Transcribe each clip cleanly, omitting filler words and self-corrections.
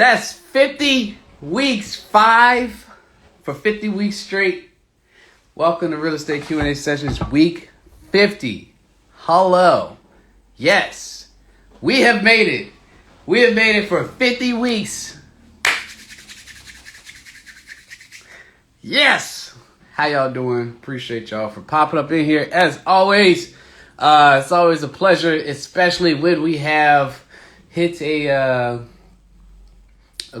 That's 50 weeks, 5 for 50 weeks straight. Welcome to Real Estate Q&A Sessions, week 50. Hello. Yes, we have made it. We have made it for 50 weeks. Yes. How y'all doing? Appreciate y'all for popping up in here. As always, it's always a pleasure, especially when we have hit a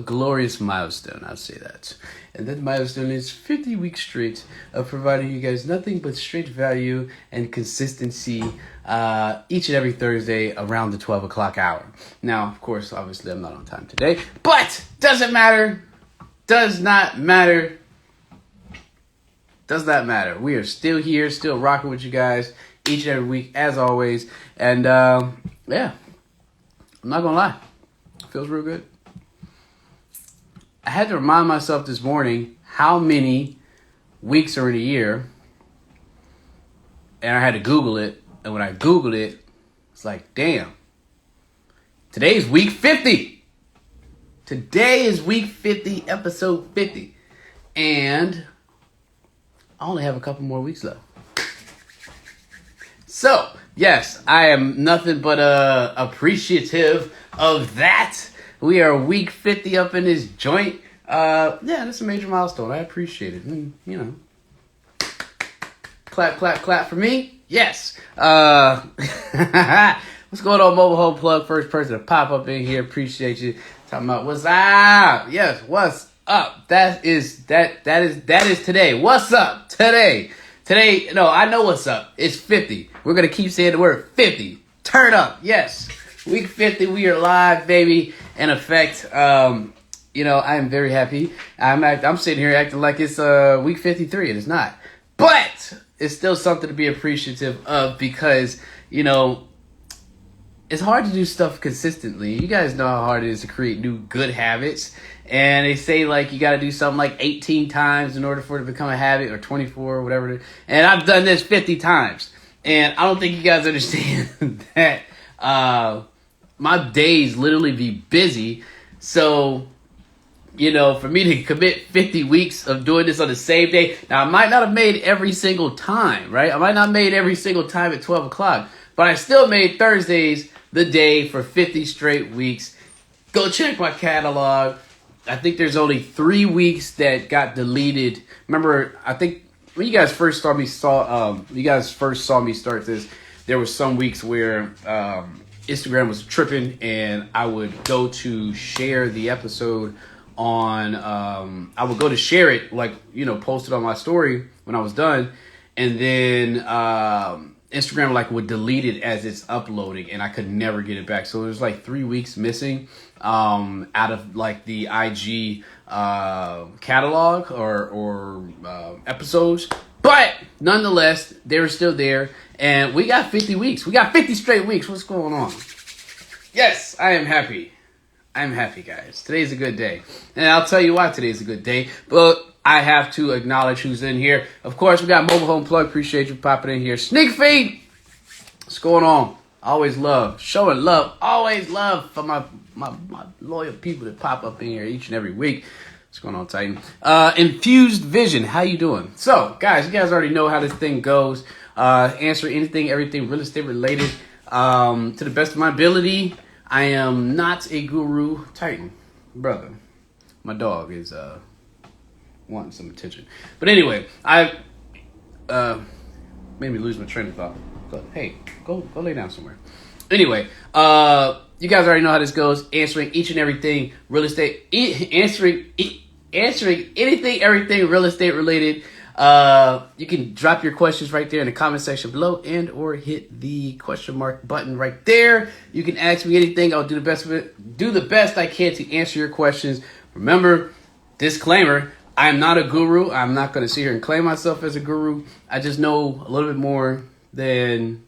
glorious milestone. I'll say that. And that milestone is 50 weeks straight of providing you guys nothing but straight value and consistency each and every Thursday around the 12 o'clock hour. Now, of course, obviously I'm not on time today, but doesn't matter. Does not matter. Does not matter. We are still here, still rocking with you guys each and every week, as always. And yeah, I'm not gonna lie, it feels real good. I had to remind myself this morning how many weeks are in a year, and I had to Google it. And when I Googled it, it's like, damn, today's week 50. Today is week 50, episode 50, and I only have a couple more weeks left. So, yes, I am nothing but appreciative of that. We are week 50 up in this joint. Yeah, that's a major milestone. I appreciate it. And, you know, clap, clap, clap for me. Yes. What's going on, Mobile Home Plug? First person to pop up in here. Appreciate you. Talking about what's up. Yes, what's up? That is today. What's up today? Today, no, I know what's up. It's 50. We're going to keep saying the word 50. Turn up. Yes. Week 50, we are live, baby. In effect, you know, I am very happy. I'm sitting here acting like it's week 53, and it's not. But it's still something to be appreciative of because, you know, it's hard to do stuff consistently. You guys know how hard it is to create new good habits. And they say, like, you got to do something like 18 times in order for it to become a habit, or 24 or whatever it is. And I've done this 50 times. And I don't think you guys understand that my days literally be busy. So, you know, for me to commit 50 weeks of doing this on the same day. Now, I might not have made every single time, right? I might not have made every single time at 12 o'clock. But I still made Thursdays the day for 50 straight weeks. Go check my catalog. I think there's only 3 weeks that got deleted. Remember, I think when you guys first saw me start this, there were some weeks where Instagram was tripping, and I would go to share the episode on, I would go to share it, like, you know, post it on my story when I was done, and then Instagram like would delete it as it's uploading, and I could never get it back. So there's like 3 weeks missing out of like the IG catalog or episodes. But nonetheless, they were still there, and we got 50 weeks. We got 50 straight weeks. What's going on? Yes, I am happy. I'm happy, guys. Today's a good day. And I'll tell you why today's a good day. But I have to acknowledge who's in here. Of course, we got Mobile Home Plug. Appreciate you popping in here. Sneak Feed. What's going on? Always love. Showing love. Always love for my loyal people that pop up in here each and every week. What's going on, Titan? Infused Vision. How you doing? So, guys, you guys already know how this thing goes. Answer anything, everything real estate related to the best of my ability. I am not a guru. Titan, brother. My dog is wanting some attention. But anyway, I made me lose my train of thought. But hey, go lay down somewhere. Anyway, you guys already know how this goes. Answering each and everything real estate, answering anything, everything real estate related. You can drop your questions right there in the comment section below, and or hit the question mark button right there. You can ask me anything. I'll do the best I can to answer your questions. Remember, disclaimer, I'm not a guru. I'm not going to sit here and claim myself as a guru. I just know a little bit more than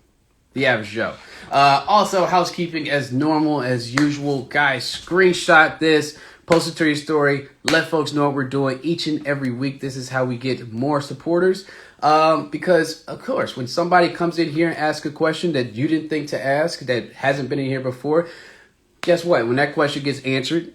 the average Joe. Also, housekeeping as normal as usual. Guys, screenshot this. Post it to your story. Let folks know what we're doing each and every week. This is how we get more supporters. Because, of course, when somebody comes in here and asks a question that you didn't think to ask, that hasn't been in here before, guess what? When that question gets answered,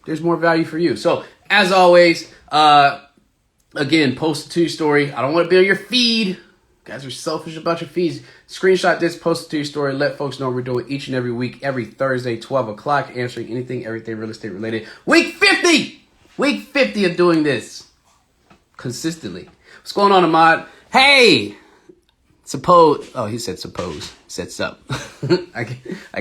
there's more value for you. So as always, again, post a to your story. I don't want to be on your feed. You guys are selfish about your feeds. Screenshot this, post it to your story. Let folks know we're doing each and every week, every Thursday, 12 o'clock, answering anything, everything real estate related. Week 50! Week 50 of doing this consistently. What's going on, Ahmad? Hey! Suppose. Oh, he said suppose. He said sup. I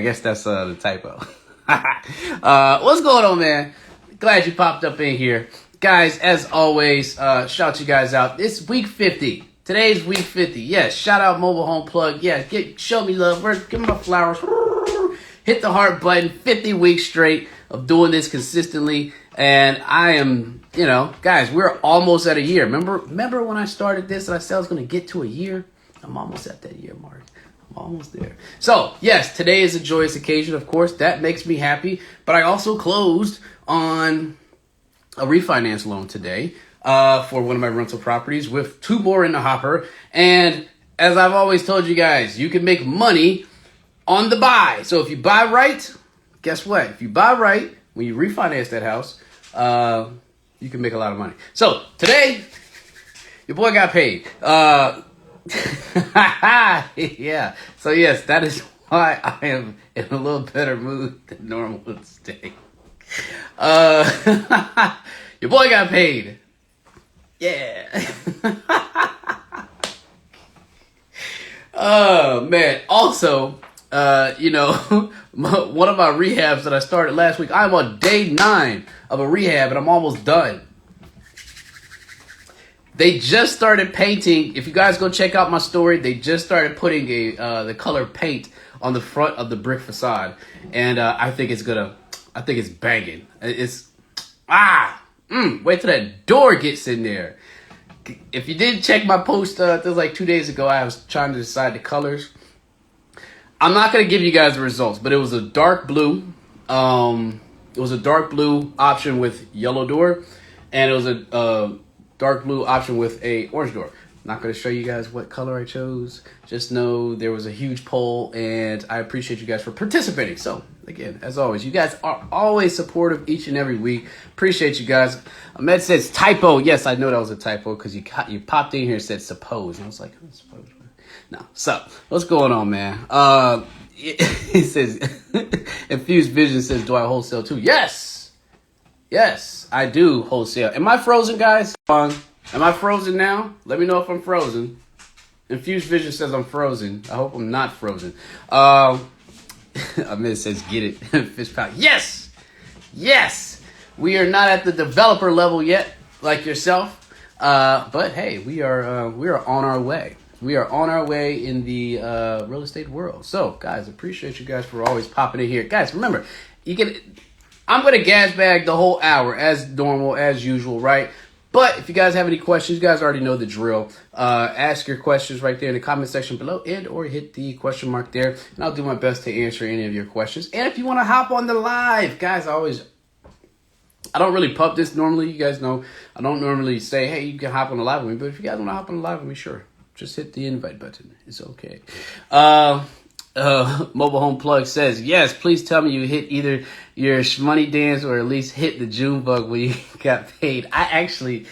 guess that's the typo. What's going on, man? Glad you popped up in here. Guys, as always, shout you guys out. It's week 50. Today's week 50. Yes, shout out Mobile Home Plug. Yes, show me love. Give me my flowers. Hit the heart button. 50 weeks straight of doing this consistently. And I am, guys, we're almost at a year. Remember when I started this and I said I was going to get to a year? I'm almost at that year mark. I'm almost there. So, yes, today is a joyous occasion, of course. That makes me happy. But I also closed on a refinance loan today for one of my rental properties with 2 more in the hopper. And as I've always told you guys, you can make money on the buy. So if you buy right, guess what? If you buy right, when you refinance that house, you can make a lot of money. So today, your boy got paid. Yeah. So yes, that is why I am in a little better mood than normal today. Your boy got paid. Yeah. Oh man. Also, one of my rehabs that I started last week, I'm on day 9 of a rehab and I'm almost done. They just started painting. If you guys go check out my story, they just started putting the color paint on the front of the brick facade, and I think it's banging. Wait till that door gets in there. If you didn't check my post, it was like 2 days ago. I was trying to decide the colors. I'm not gonna give you guys the results, but it was a dark blue. It was a dark blue option with yellow door, and it was a dark blue option with a orange door. I'm not going to show you guys what color I chose. Just know there was a huge poll, and I appreciate you guys for participating. So, again, as always, you guys are always supportive each and every week. Appreciate you guys. Ahmed says typo. Yes, I know that was a typo because you popped in here and said suppose. And I was like, oh, suppose. No. So, what's going on, man? It says, Infused Vision says, do I wholesale too? Yes! Yes, I do wholesale. Am I frozen, guys? Am I frozen now? Let me know if I'm frozen. Infused Vision says I'm frozen. I hope I'm not frozen. Ahmed says, get it. Fish pound. Yes! Yes! We are not at the developer level yet, like yourself. But hey, we are on our way. We are on our way in the real estate world. So, guys, appreciate you guys for always popping in here. Guys, remember, I'm going to gas bag the whole hour as normal, as usual, right? But if you guys have any questions, you guys already know the drill. Ask your questions right there in the comment section below and or hit the question mark there. And I'll do my best to answer any of your questions. And if you want to hop on the live, guys, I don't really pub this normally. You guys know I don't normally say, hey, you can hop on the live with me. But if you guys want to hop on the live with me, sure. Just hit the invite button. It's okay. Mobile Home Plug says, yes, please tell me you hit either your shmoney dance or at least hit the June bug when you got paid. I actually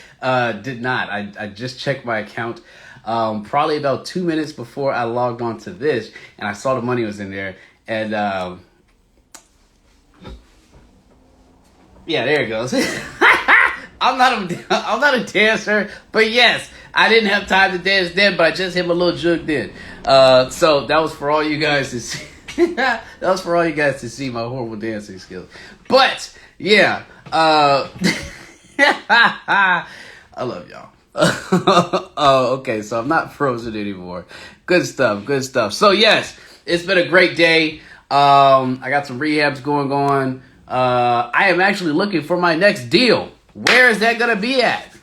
did not. I just checked my account probably about 2 minutes before I logged on to this, and I saw the money was in there. And yeah, there it goes. I'm not a dancer, but yes, I didn't have time to dance then, but I just hit my little jug then. So that was for all you guys to see. That was for all you guys to see my horrible dancing skills. But yeah, I love y'all. Oh, okay. So I'm not frozen anymore. Good stuff. Good stuff. So yes, it's been a great day. I got some rehabs going on. I am actually looking for my next deal. Where is that gonna be at?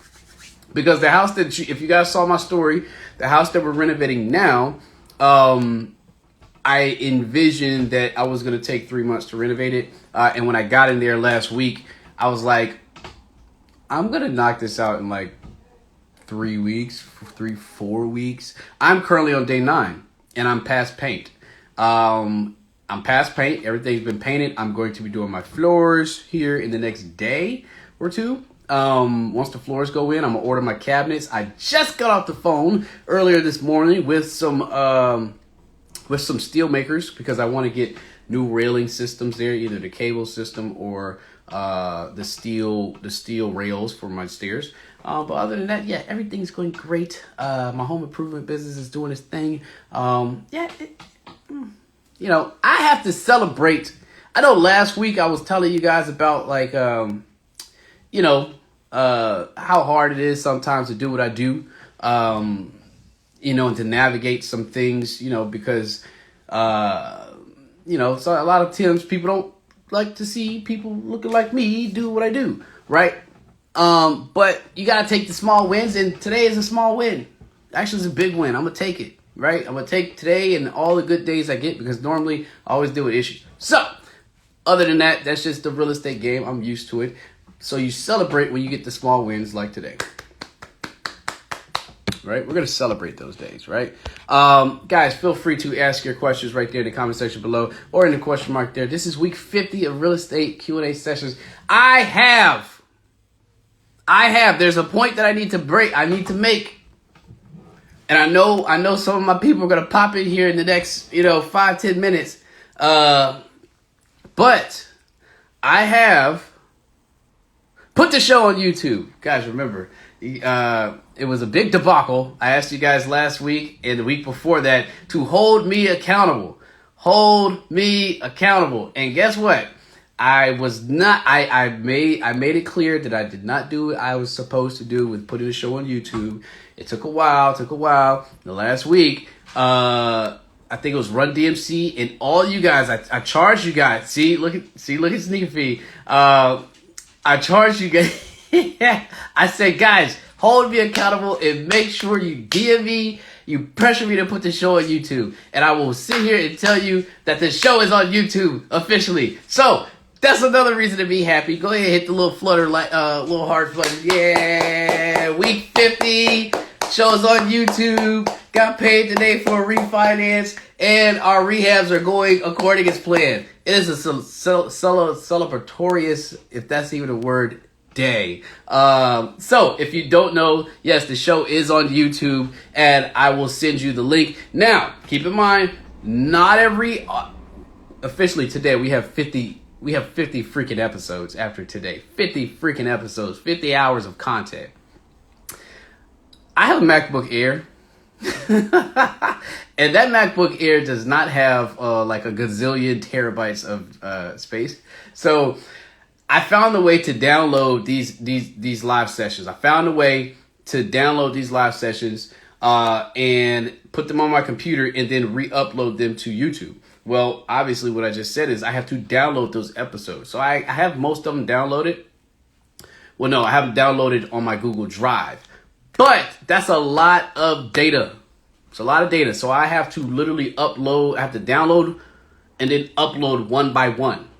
Because the house that if you guys saw my story, the house that we're renovating now, I envisioned that I was going to take 3 months to renovate it. And when I got in there last week, I was like, I'm going to knock this out in like 4 weeks. I'm currently on day 9 and I'm past paint. I'm I'm past paint. Everything's been painted. I'm going to be doing my floors here in the next day or two. Once the floors go in, I'm gonna order my cabinets. I just got off the phone earlier this morning with some steel makers because I want to get new railing systems there, either the cable system or the steel rails for my stairs. But other than that, yeah, everything's going great. My home improvement business is doing its thing. I have to celebrate. I know last week I was telling you guys about how hard it is sometimes to do what I do, and to navigate some things, because, so a lot of times people don't like to see people looking like me do what I do, right? But you got to take the small wins, and today is a small win. Actually, it's a big win. I'm going to take it, right? I'm going to take today and all the good days I get because normally I always deal with issues. So, other than that, that's just the real estate game. I'm used to it. So you celebrate when you get the small wins like today, right? We're going to celebrate those days, right? Guys, feel free to ask your questions right there in the comment section below or in the question mark there. This is week 50 of real estate Q&A sessions. I have, there's a point that I need to make. And I know some of my people are going to pop in here in the next, 5-10 minutes. But I have put the show on YouTube. Guys, remember, it was a big debacle. I asked you guys last week and the week before that to hold me accountable. Hold me accountable. And guess what? I made it clear that I did not do what I was supposed to do with putting the show on YouTube. It took a while. The last week, I think it was Run DMC and all you guys, I charged you guys. See, look at Sneaker Feed. I charged you guys. I said, guys, hold me accountable and make sure you DM me, you pressure me to put the show on YouTube. And I will sit here and tell you that the show is on YouTube officially. So that's another reason to be happy. Go ahead and hit the little flutter, little heart button. Yeah, week 50, show's on YouTube. Got paid today for a refinance, and our rehabs are going according as planned. It is a celebratorious, if that's even a word, day. So if you don't know, yes, the show is on YouTube, and I will send you the link. Now, keep in mind, not every officially today we have 50 freaking episodes after today. 50 freaking episodes, 50 hours of content. I have a MacBook Air. And that MacBook Air does not have like a gazillion terabytes of space. So I found a way to download these live sessions. I found a way to download these live sessions and put them on my computer and then re-upload them to YouTube. Well, obviously what I just said is I have to download those episodes. So I have most of them downloaded. Well, no, I have them downloaded on my Google Drive. But that's a lot of data. It's a lot of data. So I have to literally upload. I have to download and then upload one by one.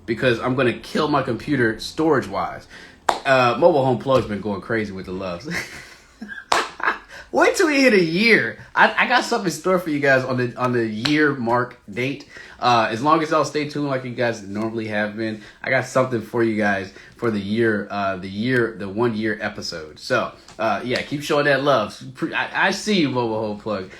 Because I'm going to kill my computer storage-wise. Mobile Home Plug's been going crazy with the loves. Wait till we hit a year. I got something in store for you guys on the year mark date. As long as y'all stay tuned like you guys normally have been, I got something for you guys for the 1 year episode. So yeah, keep showing that love. I see you, Mobile Home Plug.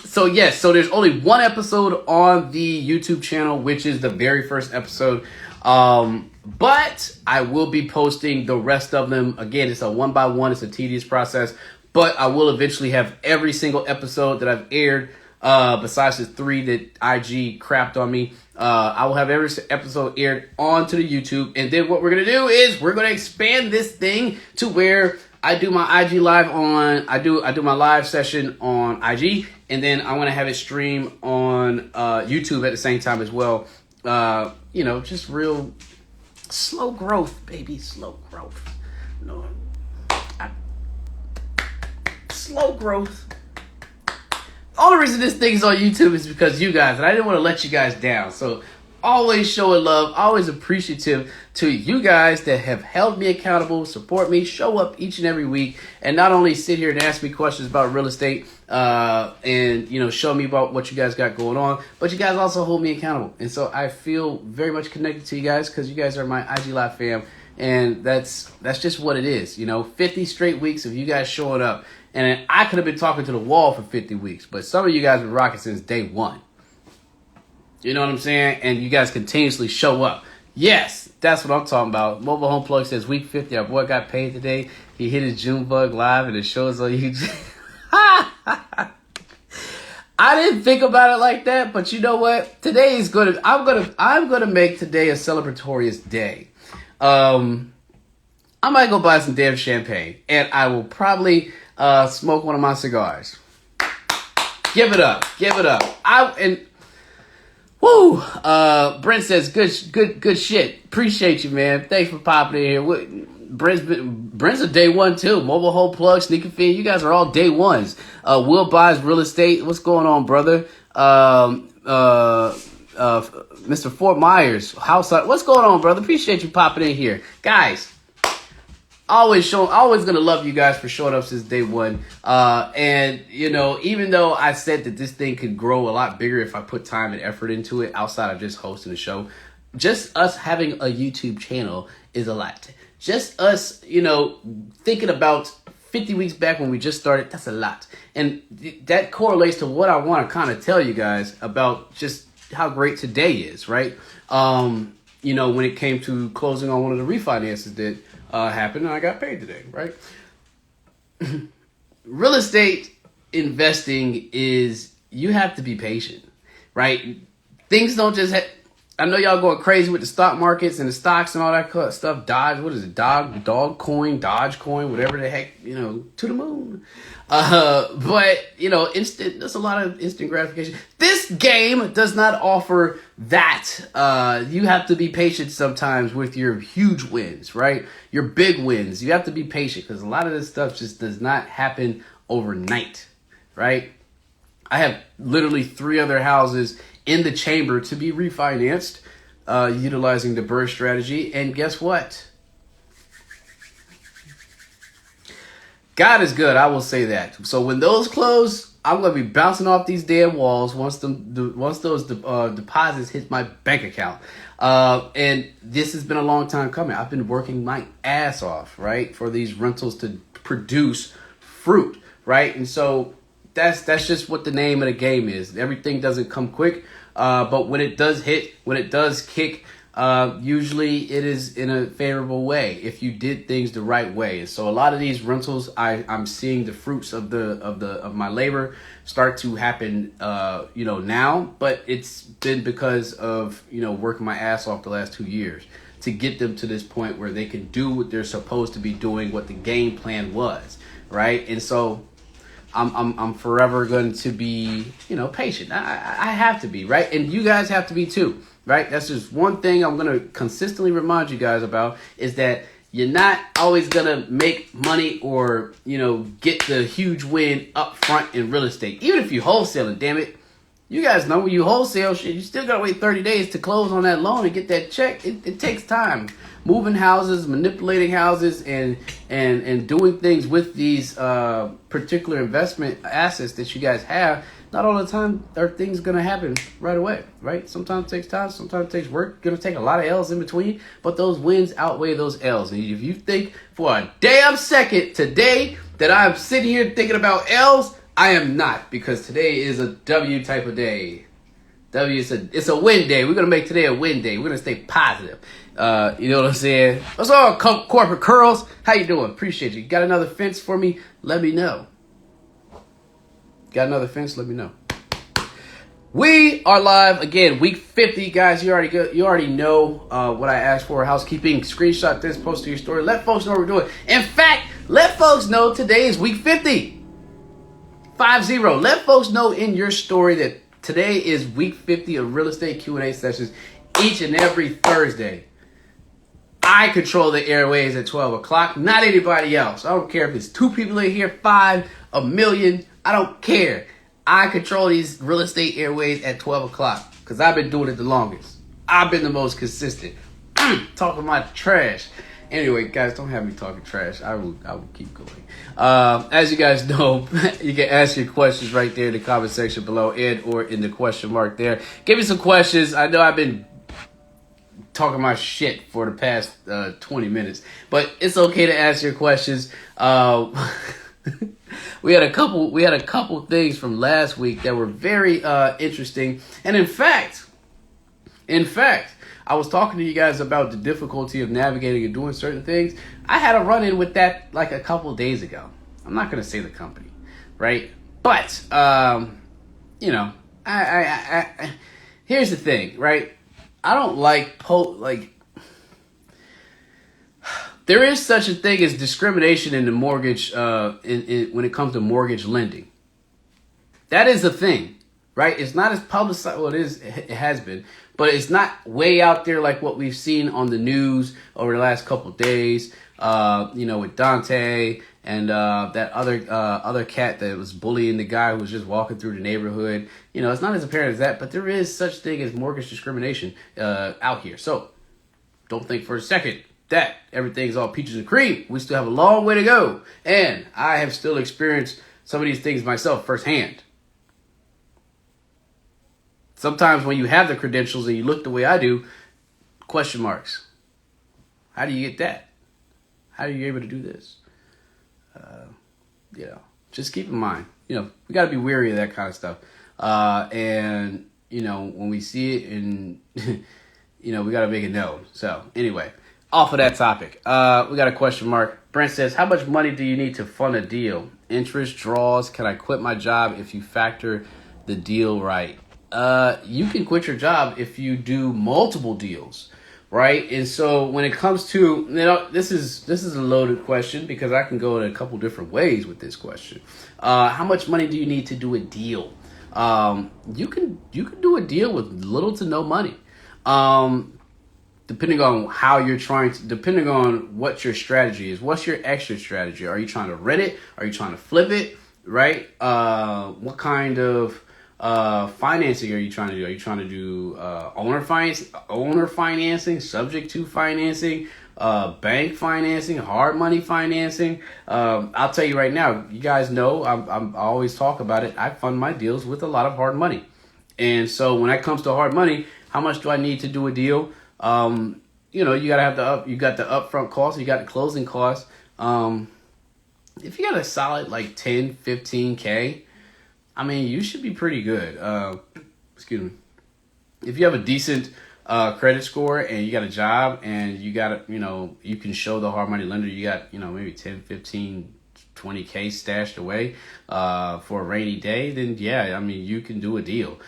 So there's only one episode on the YouTube channel, which is the very first episode. But I will be posting the rest of them. Again, it's a one by one. It's a tedious process. But I will eventually have every single episode that I've aired, besides the 3 that IG crapped on me. I will have every episode aired onto the YouTube. And then what we're going to do is we're going to expand this thing to where I do my IG live on, I do my live session on IG. And then I want to have it stream on YouTube at the same time as well. Just real slow growth, baby. Slow growth. No. Slow growth. The only reason this thing is on YouTube is because you guys, and I didn't want to let you guys down. So always showing love, always appreciative to you guys that have held me accountable, support me, show up each and every week, and not only sit here and ask me questions about real estate, and show me about what you guys got going on, but you guys also hold me accountable. And so I feel very much connected to you guys because you guys are my IG Live fam, and that's just what it is. 50 straight weeks of you guys showing up, and I could have been talking to the wall for 50 weeks, but some of you guys have been rocking since day one. You know what I'm saying? And you guys continuously show up. Yes, that's what I'm talking about. Mobile Home Plug says week 50. Our boy got paid today. He hit his June bug live and it shows on YouTube. I didn't think about it like that, but you know what? Today is I'm gonna make today a celebratorious day. I might go buy some damn champagne and I will probably smoke one of my cigars. Give it up. Woo! Brent says good shit. Appreciate you, man. Thanks for popping in here. Brent's a day one too. Mobile Home Plug, Sneaker Fiend. You guys are all day ones. Will buys real estate. What's going on, brother? Mr. Fort Myers, house. What's going on, brother? Appreciate you popping in here, guys. Always gonna love you guys for showing up since day one. And even though I said that this thing could grow a lot bigger if I put time and effort into it outside of just hosting the show, just us having a YouTube channel is a lot. Just us, thinking about 50 weeks back when we just started, that's a lot. And that correlates to what I want to kind of tell you guys about just how great today is, right? When it came to closing on one of the refinances that happened and I got paid today, right? Real estate investing is, you have to be patient, right? Things don't just I know y'all going crazy with the stock markets and the stocks and all that stuff. Dog coin, whatever the heck, to the moon. But there's a lot of instant gratification. This game does not offer that. You have to be patient sometimes with your huge wins, right? Your big wins. You have to be patient because a lot of this stuff just does not happen overnight, right? I have literally 3 other houses in the chamber to be refinanced, utilizing the BRRRR strategy. And guess what? God is good, I will say that. So when those close, I'm going to be bouncing off these damn walls once those deposits hit my bank account. And this has been a long time coming. I've been working my ass off, right, for these rentals to produce fruit, right? And so that's just what the name of the game is. Everything doesn't come quick, but when it does hit, when it does kick, usually it is in a favorable way if you did things the right way. And so a lot of these rentals, I'm seeing the fruits of my labor start to happen, now. But it's been because of working my ass off the last 2 years to get them to this point where they can do what they're supposed to be doing, what the game plan was, right? And so I'm forever going to be, patient. I have to be, right? And you guys have to be too, right? That's just one thing I'm going to consistently remind you guys about, is that you're not always going to make money or, get the huge win up front in real estate. Even if you wholesaling, damn it. You guys know when you wholesale shit, you still got to wait 30 days to close on that loan and get that check. It takes time. Moving houses, manipulating houses, and doing things with these particular investment assets that you guys have, not all the time are things going to happen right away, right? Sometimes it takes time, sometimes it takes work. Going to take a lot of L's in between, but those wins outweigh those L's. And if you think for a damn second today that I'm sitting here thinking about L's, I am not, because today is a W type of day. It's a win day. We're going to make today a win day. We're going to stay positive. You know what I'm saying? What's up, corporate curls? How you doing? Appreciate you. Got another fence for me? Let me know. Got another fence? Let me know. We are live again, week 50, guys. You already know what I asked for. Housekeeping. Screenshot this, post to your story. Let folks know what we're doing. In fact, let folks know today is week 50. 50. Let folks know in your story that today is week 50 of real estate Q&A sessions each and every Thursday. I control the airways at 12 o'clock, not anybody else. I don't care if it's 2 people in here, 5, a million. I don't care. I control these real estate airways at 12 o'clock because I've been doing it the longest. I've been the most consistent. Talking my trash. Anyway, guys, don't have me talking trash. I will keep going. As you guys know, you can ask your questions right there in the comment section below and or in the question mark there. Give me some questions. I know I've been talking my shit for the past 20 minutes, but it's okay to ask your questions. We had a couple things from last week that were very interesting, and in fact, I was talking to you guys about the difficulty of navigating and doing certain things. I had a run-in with that like a couple days ago. I'm not going to say the company, right? But, you know, I here's the thing, right? I don't like, there is such a thing as discrimination in the mortgage, when it comes to mortgage lending. That is a thing, right? It's not as publicized, well, it has been, but it's not way out there like what we've seen on the news over the last couple of days, with Dante and that other cat that was bullying the guy who was just walking through the neighborhood. You know, it's not as apparent as that, but there is such thing as mortgage discrimination out here. So don't think for a second that everything's all peaches and cream. We still have a long way to go. And I have still experienced some of these things myself firsthand. Sometimes when you have the credentials and you look the way I do, question marks. How do you get that? How are you able to do this? Just keep in mind, we got to be wary of that kind of stuff. And, when we see it and, we got to make it known. So anyway, off of that topic, we got a question mark. Brent says, how much money do you need to fund a deal? Interest, draws, can I quit my job if you factor the deal right? You can quit your job if you do multiple deals, right? And so when it comes to, this is a loaded question because I can go in a couple different ways with this question. How much money do you need to do a deal? You can do a deal with little to no money. Depending on how you're depending on what your strategy is. What's your exit strategy? Are you trying to rent it? Are you trying to flip it? Right? What kind of financing are you trying to do? Are you trying to do owner financing, subject to financing, bank financing, hard money financing? I'll tell you right now, you guys know I always talk about it. I fund my deals with a lot of hard money. And so when it comes to hard money, how much do I need to do a deal? You gotta have you got the upfront costs, you got the closing costs. If you got a solid like 10, 15K, I mean, you should be pretty good. Excuse me. If you have a decent credit score and you got a job and you got, you can show the hard money lender you got, maybe 10, 15, 20K stashed away for a rainy day, then yeah, I mean, you can do a deal.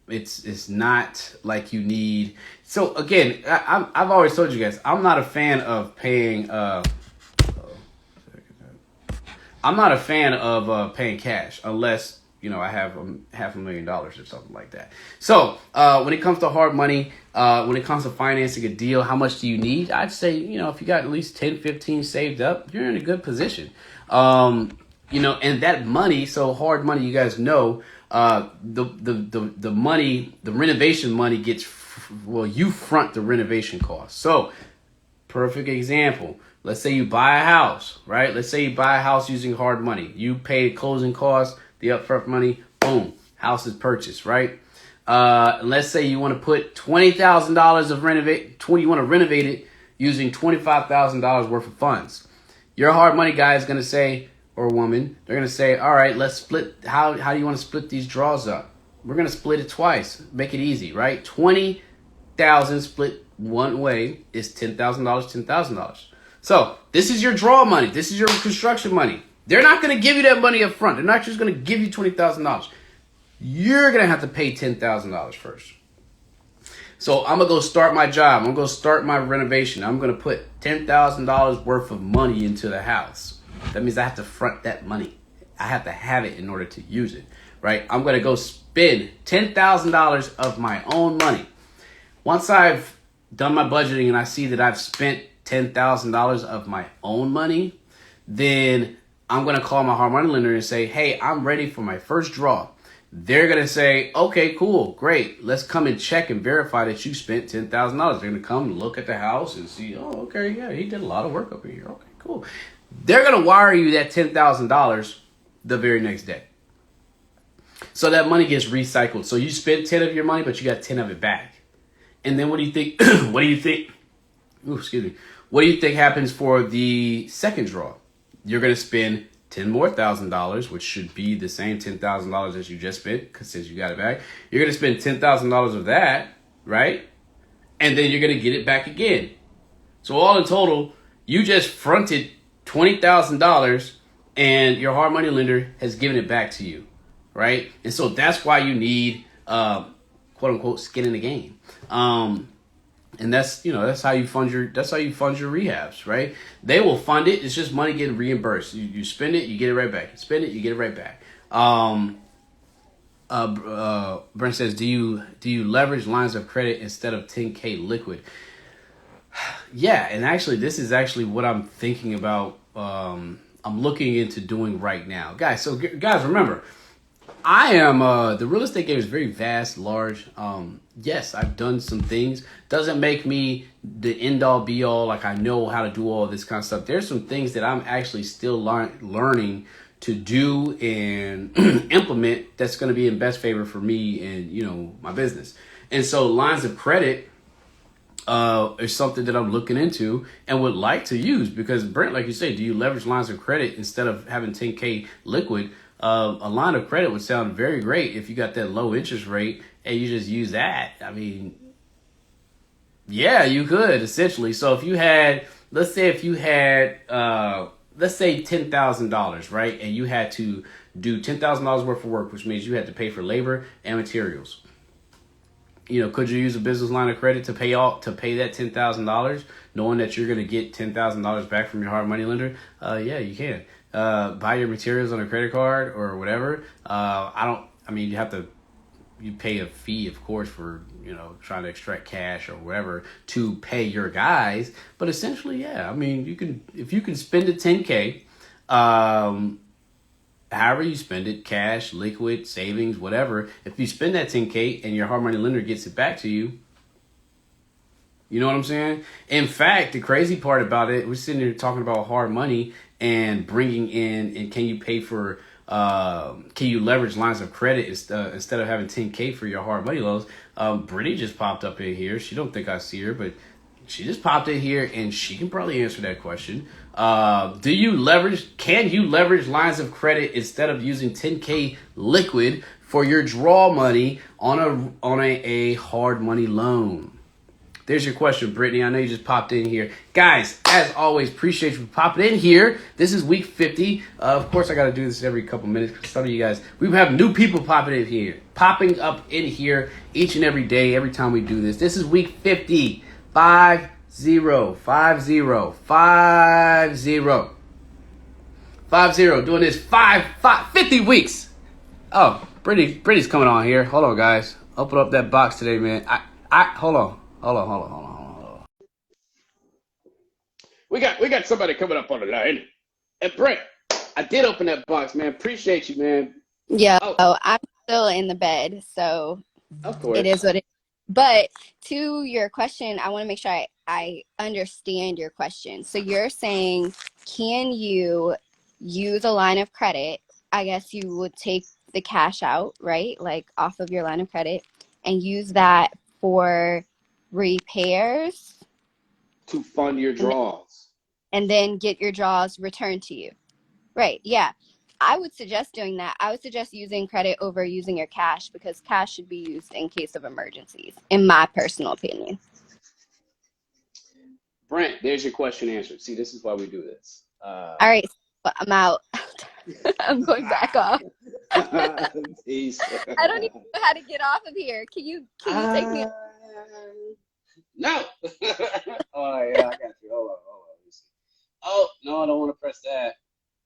It's not like you need. So again, I've always told you guys, I'm not a fan of paying. I'm not a fan of paying cash unless I have $500,000 or something like that. So when it comes to hard money, when it comes to financing a deal, how much do you need? I'd say if you got at least 10, 15 saved up, you're in a good position. And that money, so hard money, you guys know. The money, the renovation money you front the renovation cost. So, perfect example. Let's say you buy a house, right? Let's say you buy a house using hard money. You pay closing costs, the upfront money, boom, house is purchased, right? Let's say you want to put $20,000 you want to renovate it using $25,000 worth of funds. Your hard money guy is going to say, or woman, they're going to say, all right, let's split. How do you want to split these draws up? We're going to split it twice. Make it easy, right? $20,000 split one way is $10,000, $10,000. So this is your draw money. This is your construction money. They're not going to give you that money up front. They're not just going to give you $20,000. You're going to have to pay $10,000 first. So I'm going to go start my job. I'm going to go start my renovation. I'm going to put $10,000 worth of money into the house. That means I have to front that money. I have to have it in order to use it, right? I'm going to go spend $10,000 of my own money. Once I've done my budgeting and I see that I've spent $10,000 of my own money, then I'm going to call my hard money lender and say, hey, I'm ready for my first draw. they're going to say, okay, cool, great. Let's come and check and verify that you spent $10,000. They're going to come and look at the house and see, oh, okay, yeah, he did a lot of work up here. Okay, cool. They're going to wire you that $10,000 the very next day. So that money gets recycled. So you spent 10 of your money, but you got 10 of it back. And then what do you think? What do you think? Ooh, excuse me. What do you think happens for the second draw? You're going to spend $10,000 more, which should be the same $10,000 as you just spent, because since you got it back, you're going to spend $10,000 of that, right? And then you're going to get it back again. So all in total, you just fronted $20,000, and your hard money lender has given it back to you, right? And so that's why you need quote unquote skin in the game. And that's how you fund your rehabs, right? They will fund it. It's just money getting reimbursed. You spend it, you get it right back. You spend it, you get it right back. Brent says, do you leverage lines of credit instead of 10K liquid? Yeah, and actually, this is actually what I'm thinking about. I'm looking into doing right now, guys. So guys, remember, I am the real estate game is very vast, large. Yes, I've done some things. Doesn't make me the end all be all. Like I know how to do all this kind of stuff. There's some things that I'm actually still learning to do and implement. That's going to be in best favor for me and my business. And so lines of credit is something that I'm looking into and would like to use, because Brent, like you say, do you leverage lines of credit instead of having 10K liquid? A line of credit would sound very great if you got that low interest rate and you just use that. I mean, yeah, you could essentially. So if you had, let's say $10,000, right? And you had to do $10,000 worth of work, which means you had to pay for labor and materials. Could you use a business line of credit to pay that $10,000, knowing that you're going to get $10,000 back from your hard money lender? Yeah, you can. Buy your materials on a credit card or whatever. You pay a fee, of course, for, trying to extract cash or whatever to pay your guys. But essentially, yeah, if you can spend a 10K, however you spend it, cash, liquid, savings, whatever, if you spend that 10K and your hard money lender gets it back to you, you know what I'm saying? In fact, the crazy part about it, we're sitting here talking about hard money and bringing in, and can you leverage lines of credit instead of having 10K for your hard money loans? Brittany just popped up in here. She don't think I see her, but she just popped in here and she can probably answer that question. Can you leverage lines of credit instead of using 10K liquid for your draw money on a hard money loan? There's your question, Brittany. I know you just popped in here. Guys, as always, appreciate you popping in here. This is week 50. Of course, I got to do this every couple minutes. Some of you guys, we have new people popping up in here each and every day, every time we do this. This is week 50. 50. 50. Doing this 50 weeks. Oh, Brittany's coming on here. Hold on, guys. Open up that box today, man. Hold on. We got somebody coming up on the line. And Brent, I did open that box, man. Appreciate you, man. Yeah, I'm still in the bed, so of course it is what it is. But to your question, I want to make sure I understand your question. So you're saying, can you use a line of credit? I guess you would take the cash out, right? Like off of your line of credit, and use that for repairs to fund your draws. And then get your draws returned to you. Right, yeah. I would suggest doing that. I would suggest using credit over using your cash, because cash should be used in case of emergencies, in my personal opinion. Brent, there's your question answered. See, this is why we do this. All right, so I'm out. I'm going back off. Peace. I don't even know how to get off of here. Can you take me? No. Oh yeah, I got you. Hold on. Oh no, I don't want to press that.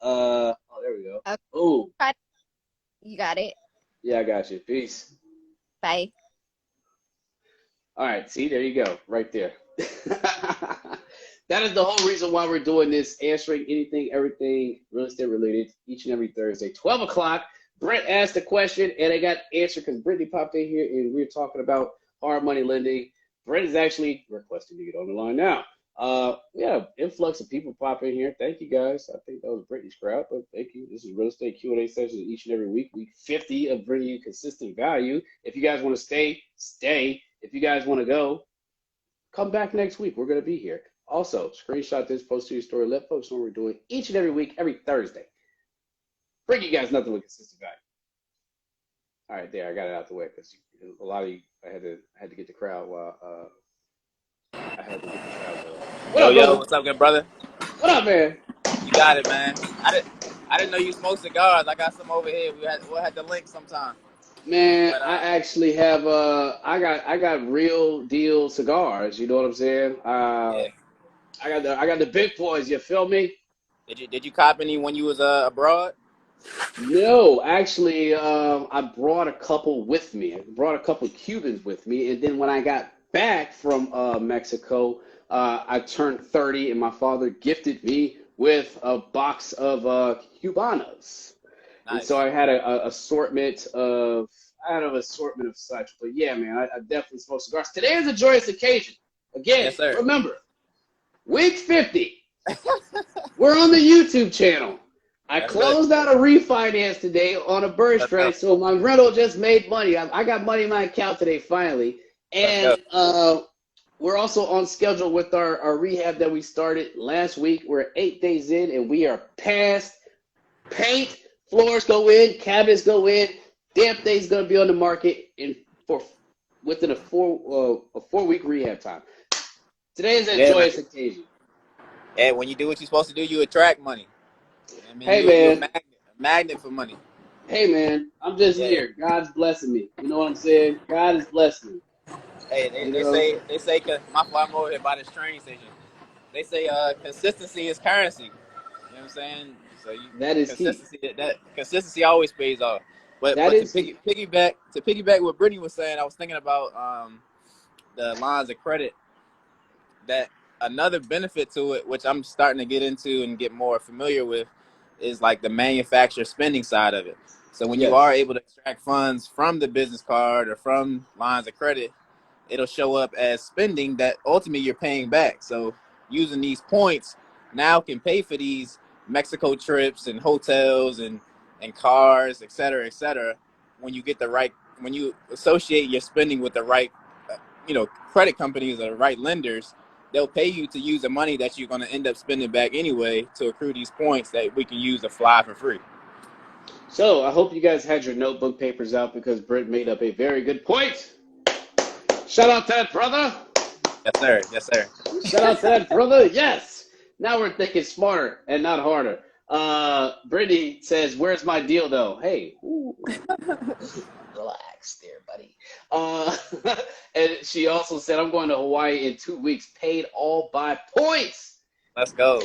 Oh, there we go. Okay. Oh, you got it. Yeah, I got you. Peace. Bye. All right, see, there you go, right there. That is the whole reason why we're doing this, answering anything, everything real estate related each and every Thursday, 12 o'clock, Brent asked a question and it got answered because Brittany popped in here and we were talking about hard money lending. Brent is actually requesting to get on the line now. Yeah, influx of people pop in here. Thank you guys. I think that was Brittany's crowd, but thank you. This is real estate Q&A sessions each and every week. Week 50 of bringing you consistent value. If you guys want to stay, stay. If you guys want to go, come back next week. We're going to be here. Also, screenshot this, post to your story. Let folks know what we're doing each and every week, every Thursday. Bring you guys nothing but consistent value. All right, there. I got it out the way because a lot of you, I had to get the crowd while I had to get the crowd going. What up, brother? What's up, good brother? What up, man? You got it, man. I didn't know you smoked cigars. I got some over here. We'll have to link sometime. Man, But I actually have I got real deal cigars. You know what I'm saying? yeah. I got the big boys. You feel me? Did you cop any when you was abroad? No, actually, I brought a couple with me. I brought a couple Cubans with me, and then when I got back from Mexico, I turned 30, and my father gifted me with a box of Cubanos. And so Nice. I had a assortment of such. But yeah, man, I definitely smoke cigars. Today is a joyous occasion. Again, Yes, sir. remember, week 50. We're on the YouTube channel. I That's good. closed out a refinance today on a burst Let's go. credit, so my rental just made money. I got money in my account today finally, Let's go. and we're also on schedule with our rehab that we started last week. We're 8 days in, and we are past paint. Floors go in, cabinets go in. Damn thing's gonna be on the market within a 4-week rehab time. Today is a Yeah, man. joyous occasion. Yeah, when you do what you're supposed to do, you attract money. I mean, Hey you a man, magnet for money. hey man, I'm just Yeah. here. God's blessing me. You know what I'm saying? God is blessing me. Hey, You they know, say my I'm over here by this train station. They say consistency is currency. You know what I'm saying? So that is key. that consistency always pays off. That But to is key. piggyback what Brittany was saying, I was thinking about the lines of credit. That another benefit to it, which I'm starting to get into and get more familiar with, is like the manufacturer spending side of it. So when you are Yes. able to extract funds from the business card or from lines of credit, it'll show up as spending that ultimately you're paying back. So using these points now can pay for these Mexico trips and hotels and cars, et cetera, when you get the right, when you associate your spending with the right, credit companies or the right lenders, they'll pay you to use the money that you're going to end up spending back anyway to accrue these points that we can use to fly for free. So I hope you guys had your notebook papers out because Brent made up a very good point. Shout out to that brother. Yes, sir. Yes, sir. Shout out to that brother. Yes. Now we're thinking smarter and not harder. Brittany says, "Where's my deal, though?" Hey, ooh, relax there, buddy. And she also said, "I'm going to Hawaii in 2 weeks, paid all by points." Let's go.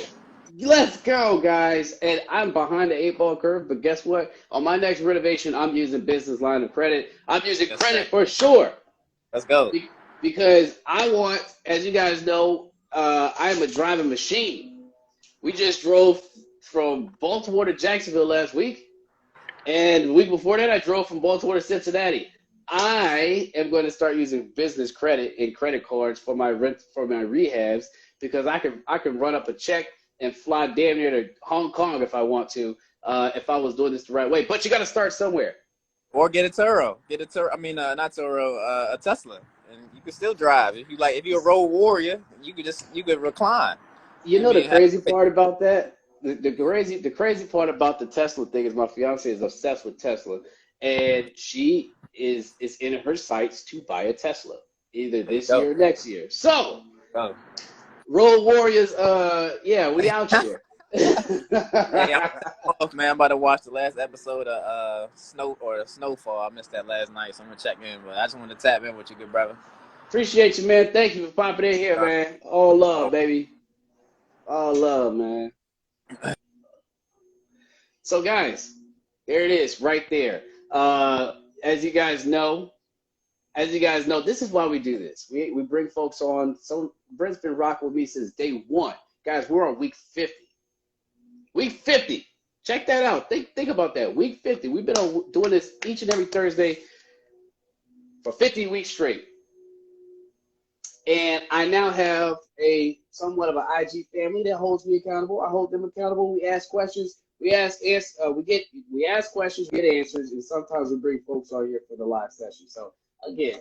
Let's go, guys. And I'm behind the 8 ball curve, but guess what? On my next renovation, I'm using business line of credit. I'm using Yes, credit sir. for sure. Let's go. Because I want, as you guys know, I am a driving machine. We just drove from Baltimore to Jacksonville last week, and the week before that, I drove from Baltimore to Cincinnati. I am going to start using business credit and credit cards for my rehabs because I can run up a check and fly damn near to Hong Kong if I want to, if I was doing this the right way. But you got to start somewhere. Or get a Turo. Get a Turo. I mean, not Turo. A Tesla, and you can still drive. If you're a road warrior, you could recline. You I know the mean, crazy part about that? The crazy part about the Tesla thing is my fiance is obsessed with Tesla, and she is in her sights to buy a Tesla either there you this go. year or next year. So, Go. road warriors, yeah, we out here. Hey, I'm off, man. I'm about to watch the last episode of Snowfall. I missed that last night, so I'm gonna check in. But I just wanted to tap in with you, good brother. Appreciate you, man. Thank you for popping in here, man. All love, Oh, baby. All love, man. So, guys, there it is, right there. As you guys know, this is why we do this. We bring folks on. So Brent's been rocking with me since day one. Guys, we're on week 50. Week 50. Check that out. Think about that. Week 50. We've been doing this each and every Thursday for 50 weeks straight. And I now have a somewhat of an IG family that holds me accountable. I hold them accountable. We ask questions. We ask questions, get answers, and sometimes we bring folks on here for the live session. So again,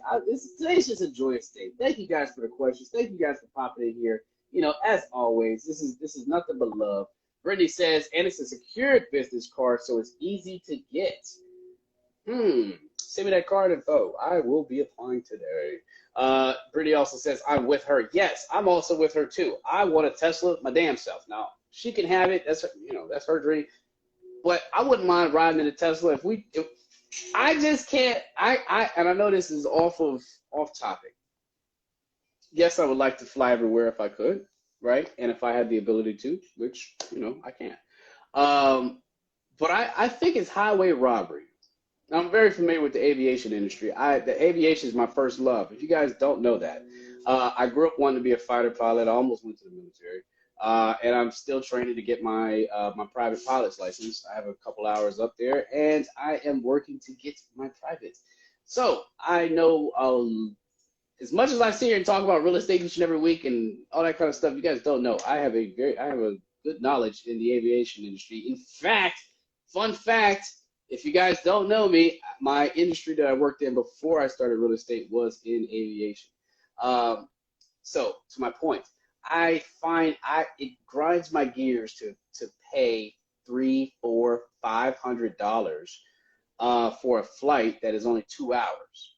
today's just a joyous day. Thank you guys for the questions. Thank you guys for popping in here. You know, as always, this is nothing but love. Brittany says, and it's a secured business card, so it's easy to get. Send me that card info. I will be applying today. Brittany also says, I'm with her. Yes, I'm also with her too. I want a Tesla my damn self. Now, she can have it. That's her, that's her dream. But I wouldn't mind riding in a Tesla if I just can't. And I know this is off topic. Yes, I would like to fly everywhere if I could, right? And if I had the ability to, which I can't. But I think it's highway robbery. I'm very familiar with the aviation industry. The aviation is my first love. If you guys don't know that, I grew up wanting to be a fighter pilot. I almost went to the military, and I'm still training to get my my private pilot's license. I have a couple hours up there, and I am working to get my private. So I know as much as I sit here and talk about real estate each and every week and all that kind of stuff. You guys don't know I have a good knowledge in the aviation industry. In fact, fun fact. If you guys don't know me, my industry that I worked in before I started real estate was in aviation. So to my point, I find it grinds my gears to pay $300, $400, $500 for a flight that is only 2 hours.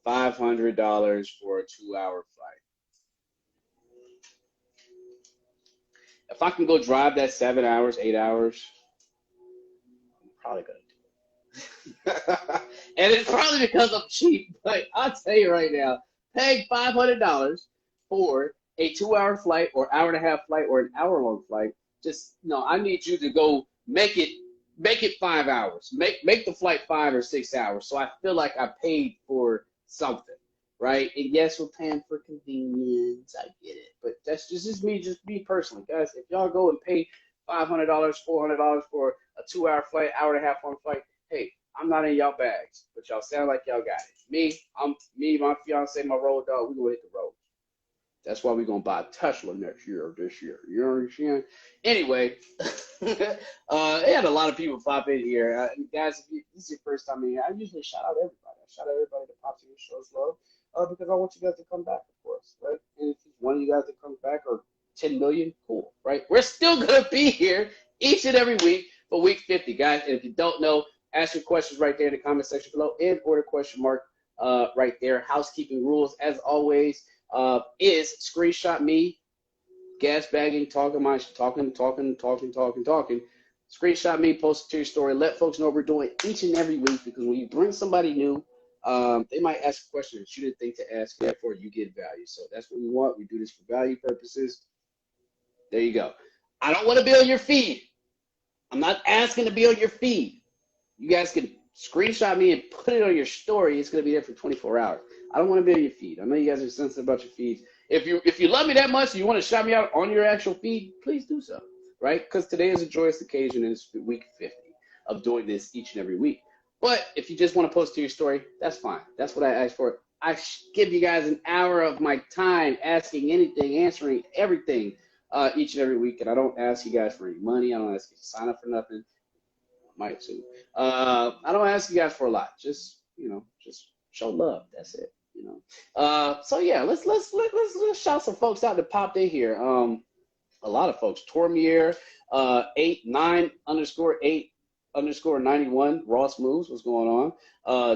$500 for a 2-hour flight. If I can go drive that 7 hours, 8 hours, I'm probably gonna do it. And it's probably because I'm cheap. But I'll tell you right now, paying $500 for a 2-hour flight or hour and a half flight or an hour-long flight, I need you to go make it 5 hours. Make the flight 5 or 6 hours. So I feel like I paid for something. Right? And yes, we're paying for convenience. I get it. But that's just me personally. Guys, if y'all go and pay $500, $400 for a 2-hour flight, hour and a half long flight, hey, I'm not in y'all bags. But y'all sound like y'all got it. My fiance, my road dog, we gonna hit the road. That's why we're gonna buy a Tesla next year or this year. You understand? Anyway, they had a lot of people pop in here. Guys, if this is your first time in here, I usually shout out everybody. I shout out everybody that pops in and shows love. Because I want you guys to come back, of course, right? And if one of you guys that comes back or 10 million, cool, right? We're still gonna be here each and every week for week 50, guys. And if you don't know, ask your questions right there in the comment section below and order question mark right there. Housekeeping rules, as always, is screenshot me gas bagging, talking. Screenshot me, post it to your story. Let folks know we're doing each and every week because when you bring somebody new, they might ask a question that you didn't think to ask, therefore you get value. So that's what we want. We do this for value purposes. There you go. I don't want to be on your feed. I'm not asking to be on your feed. You guys can screenshot me and put it on your story. It's going to be there for 24 hours. I don't want to be on your feed. I know you guys are sensitive about your feeds. If you love me that much and you want to shout me out on your actual feed, please do so, right? Because today is a joyous occasion and it's week 50 of doing this each and every week. But if you just want to post to your story, that's fine. That's what I asked for. I give you guys an hour of my time asking anything, answering everything each and every week. And I don't ask you guys for any money. I don't ask you to sign up for nothing. Might too. I don't ask you guys for a lot. Just show love. That's it. So yeah, let's shout some folks out that popped in here. A lot of folks. Tormier 89_8_91. Ross Moves, what's going on?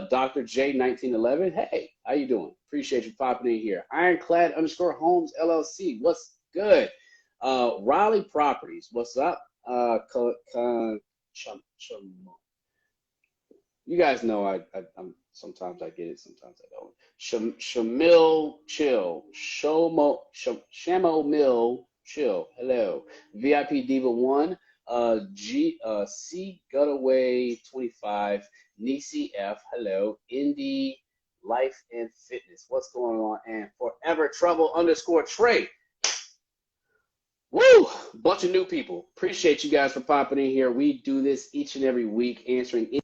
Dr. J 1911. Hey, how you doing? Appreciate you popping in here. Ironclad_Homes LLC. What's good? Raleigh Properties. What's up? You guys know I'm sometimes I get it, sometimes I don't. Shamil Chill, Shamo Mill Chill. Hello, VIP Diva 1, C Gutaway 25, Nisi F. Hello, Indy life and fitness. What's going on? And forever trouble underscore Trey. Woo! Bunch of new people. Appreciate you guys for popping in here. We do this each and every week, answering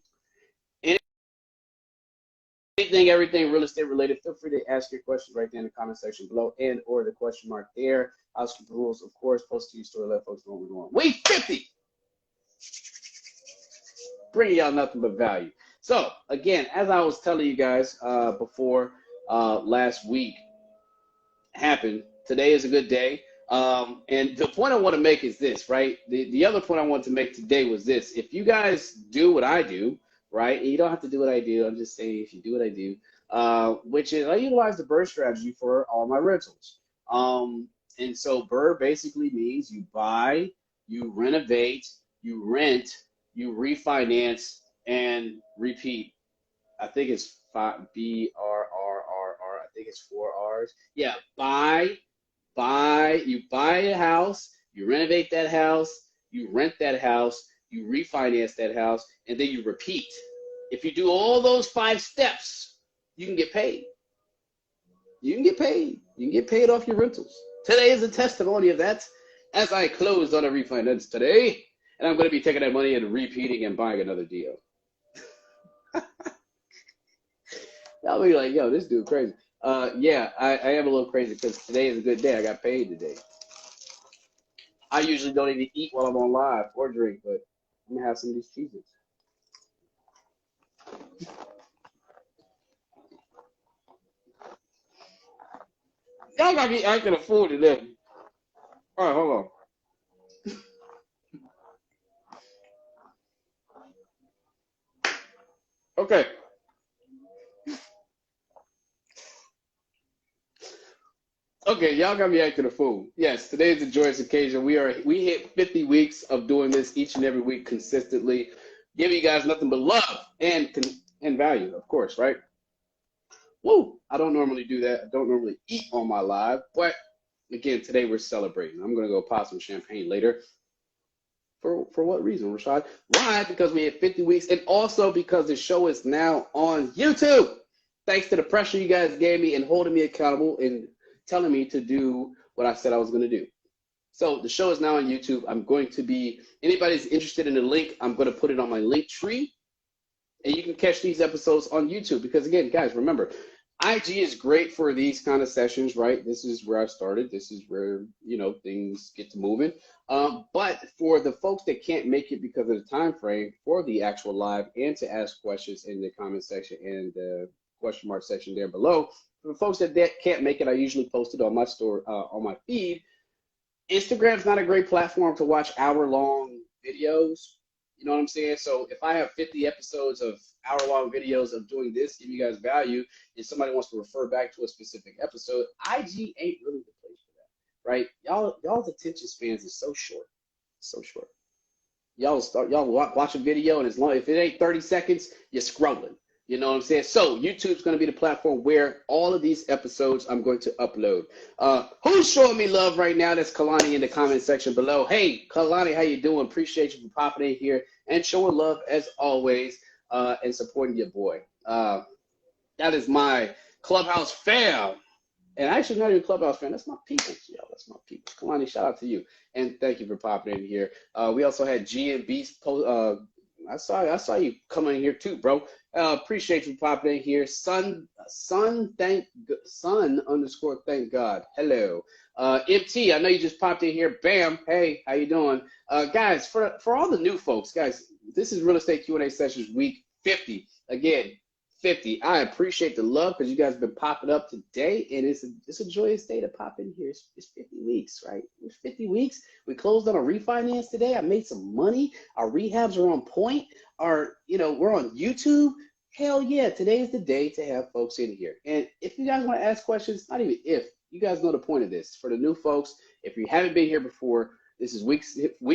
anything, everything real estate related. Feel free to ask your questions right there in the comment section below and or the question mark there. Housekeeping rules, of course, post to your story. Let folks know what we're doing. Week 50! Bringing y'all nothing but value. So, again, as I was telling you guys before last week happened, today is a good day. And the point I want to make is this, right? The other point I wanted to make today was this. If you guys do what I do, right, and you don't have to do what I do, I'm just saying if you do what I do, which is I utilize the BRRRR strategy for all my rentals. And so BRRRR basically means you buy, you renovate, you rent, you refinance, and repeat. I think it's BRRRR. I think it's 4 R's. Yeah, you buy a house, you renovate that house, you rent that house, you refinance that house, and then you repeat. If you do all those 5 steps, you can get paid. You can get paid. You can get paid off your rentals. Today is a testimony of that as I closed on a refinance today, and I'm going to be taking that money and repeating and buying another deal. I'll be like, yo, this dude crazy. Yeah, I am a little crazy because today is a good day. I got paid today. I usually don't even eat while I'm on live or drink, but I'm going to have some of these cheeses. Y'all got me acting a fool today. All right, hold on. Okay. Okay, y'all got me acting a fool. Yes, today is a joyous occasion. We hit 50 weeks of doing this each and every week consistently, giving you guys nothing but love and value, of course, right? Woo! I don't normally do that. I don't normally eat on my live, but again, today we're celebrating. I'm gonna go pop some champagne later. For what reason, Rashaad? Why? Because we hit 50 weeks, and also because the show is now on YouTube. Thanks to the pressure you guys gave me and holding me accountable and telling me to do what I said I was going to do. So the show is now on YouTube. I'm going to be, anybody's interested in the link, I'm going to put it on my link tree, and you can catch these episodes on YouTube. Because again, guys, remember, IG is great for these kind of sessions, right? This is where I started. This is where, things get to moving. But for the folks that can't make it because of the time frame for the actual live and to ask questions in the comment section and the question mark section there below, for the folks that can't make it, I usually post it on my story, on my feed. Instagram's not a great platform to watch hour-long videos. You know what I'm saying? So if I have 50 episodes of hour-long videos of doing this, give you guys value, and somebody wants to refer back to a specific episode, IG ain't really the place for that, right? Y'all's attention spans is so short, so short. Y'all watch a video, and if it ain't 30 seconds, you're scrolling. You know what I'm saying? So YouTube's going to be the platform where all of these episodes I'm going to upload. Who's showing me love right now? That's Kalani in the comment section below. Hey, Kalani, how you doing? Appreciate you for popping in here and showing love as always and supporting your boy. That is my Clubhouse fam. And actually not even Clubhouse fan. That's my people. Yeah, that's my people. Kalani, shout out to you. And thank you for popping in here. We also had G and Beast post. I saw you coming in here too, bro. Appreciate you popping in here. Son underscore thank God. Hello. MT, I know you just popped in here. Bam. Hey, how you doing? Guys, for all the new folks, guys, this is Real Estate Q&A Sessions week 50. Again, 50. I appreciate the love because you guys have been popping up today, and it's a joyous day to pop in here. It's 50 weeks, right? It's 50 weeks. We closed on a refinance today. I made some money. Our rehabs are on point. We're on YouTube. Hell yeah, today is the day to have folks in here. And if you guys want to ask questions, not even if, you guys know the point of this. For the new folks, if you haven't been here before, this is week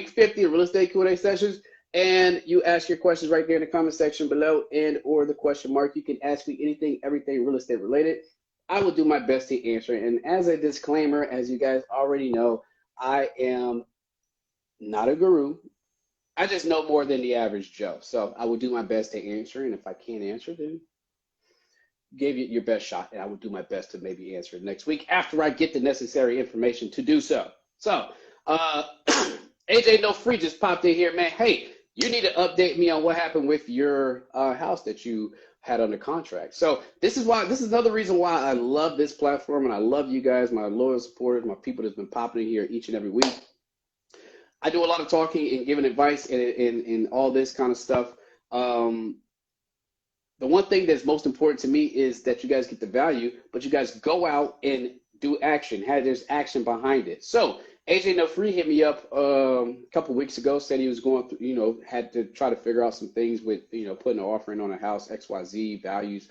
50 of Real Estate Q&A Sessions. And you ask your questions right there in the comment section below and or the question mark. You can ask me anything, everything real estate related. I will do my best to answer. And as a disclaimer, as you guys already know, I am not a guru. I just know more than the average Joe. So I will do my best to answer. And if I can't answer, then gave it your best shot, and I will do my best to maybe answer it next week after I get the necessary information to do so. So, AJ No Free just popped in here, man. Hey, you need to update me on what happened with your house that you had under contract. So this is another reason why I love this platform, and I love you guys, my loyal supporters, my people that's been popping in here each and every week. I do a lot of talking and giving advice and all this kind of stuff. The one thing that's most important to me is that you guys get the value, but you guys go out and do action. There's action behind it. So AJ No Free hit me up a couple weeks ago, said he was going through, had to try to figure out some things with, putting an offering on a house, XYZ values.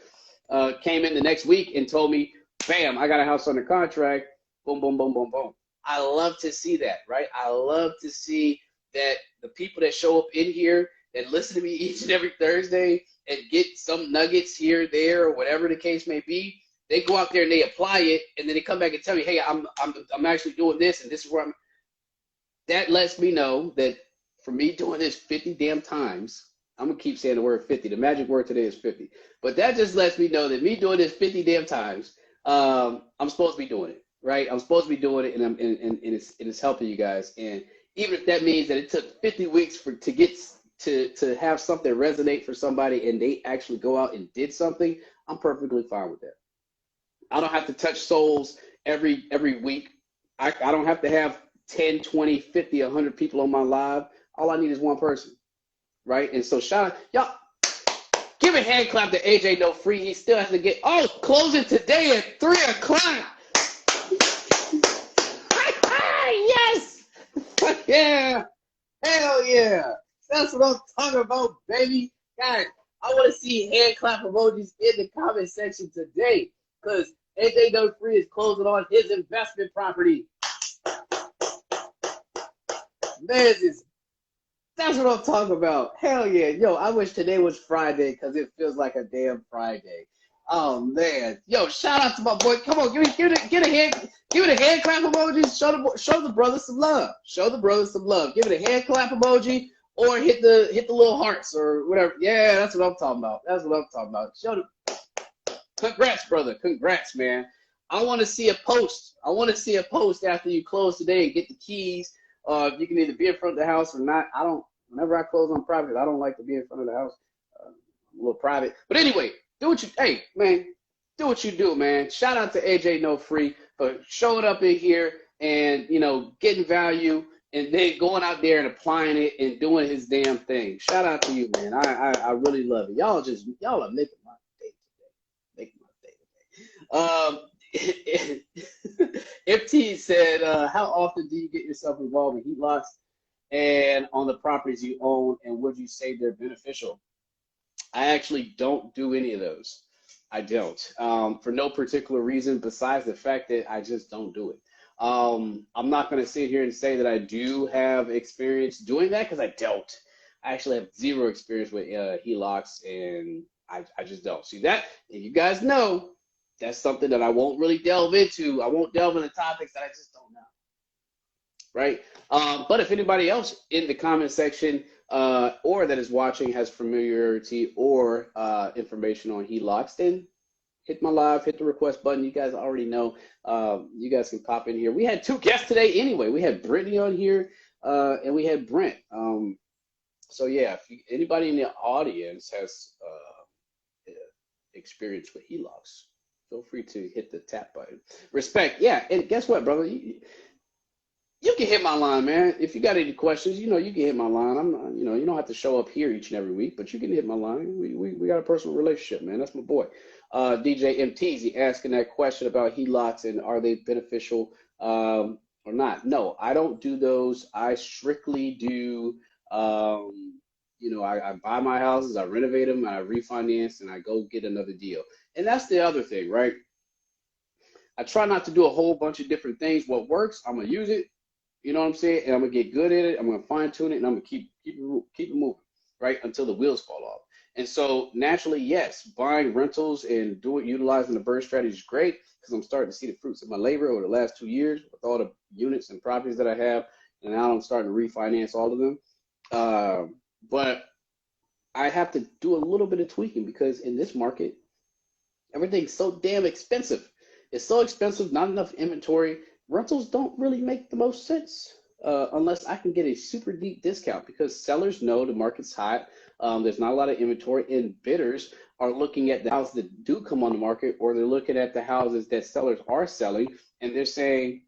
Came in the next week and told me, bam, I got a house under contract. Boom, boom, boom, boom, boom. I love to see that, right? I love to see that the people that show up in here and listen to me each and every Thursday and get some nuggets here, there, or whatever the case may be, they go out there and they apply it, and then they come back and tell me, hey, I'm actually doing this, and this is where I'm. That lets me know that for me doing this 50 damn times, I'm going to keep saying the word 50. The magic word today is 50. But that just lets me know that me doing this 50 damn times, I'm supposed to be doing it, right? I'm supposed to be doing it, and it's helping you guys. And even if that means that it took 50 weeks to get to have something resonate for somebody and they actually go out and did something, I'm perfectly fine with that. I don't have to touch souls every week. I don't have to have 10, 20, 50, 100 people on my live. All I need is one person, right? And so shout out, y'all, give a hand clap to AJ No Free. He still has to get, closing today at 3 o'clock. Yes! Yeah! Hell yeah! That's what I'm talking about, baby. Guys, I want to see hand clap emojis in the comment section today because AJ No Free is closing on his investment property. That's what I'm talking about. Hell yeah. Yo, I wish today was Friday because it feels like a damn Friday. Oh man. Yo, shout out to my boy. Come on, give it a hand clap emoji. Show the brothers some love. Show the brothers some love. Give it a hand clap emoji or hit the little hearts or whatever. Yeah, that's what I'm talking about. That's what I'm talking about. Congrats, brother. Congrats, man. I want to see a post. After you close today and get the keys. You can either be in front of the house or not. Whenever I close on private, I don't like to be in front of the house. I'm a little private. But anyway, do what you do, man. Shout out to AJ No Free for showing up in here and, getting value and then going out there and applying it and doing his damn thing. Shout out to you, man. I really love it. Y'all are making my day today. FT said, how often do you get yourself involved in heat locks and on the properties you own, and would you say they're beneficial? I actually don't do any of those. I don't, for no particular reason besides the fact that I just don't do it. I'm not going to sit here and say that I do have experience doing that because I don't. I actually have zero experience with HELOCs, and I just don't. See that? And you guys know that's something that I won't really delve into. I won't delve into topics that I just don't know. Right? But if anybody else in the comment section or that is watching has familiarity or information on HELOCs, then hit my live, hit the request button. You guys already know. You guys can pop in here. We had two guests today anyway. We had Brittany on here and we had Brent. So yeah, if anybody in the audience has experience with HELOCs, feel free to hit the tap button. Respect. Yeah, and guess what, brother? You can hit my line, man. If you got any questions, you can hit my line. I'm not, you don't have to show up here each and every week, but you can hit my line. We got a personal relationship, man. That's my boy. DJ MTZ asking that question about HELOCs and are they beneficial or not? No, I don't do those. I strictly do, I buy my houses, I renovate them, and I refinance, and I go get another deal. And that's the other thing, right? I try not to do a whole bunch of different things. What works, I'm going to use it. You know what I'm saying? And I'm going to get good at it. I'm going to fine tune it, and I'm going to keep it moving, right, until the wheels fall off. And so naturally, yes, buying rentals and utilizing the burn strategy is great because I'm starting to see the fruits of my labor over the last 2 years with all the units and properties that I have. And now I'm starting to refinance all of them. But I have to do a little bit of tweaking because in this market, Everything's so damn expensive. It's so expensive, not enough inventory. Rentals don't really make the most sense unless I can get a super deep discount because sellers know the market's hot. There's not a lot of inventory, and bidders are looking at the houses that do come on the market, or they're looking at the houses that sellers are selling, and they're saying,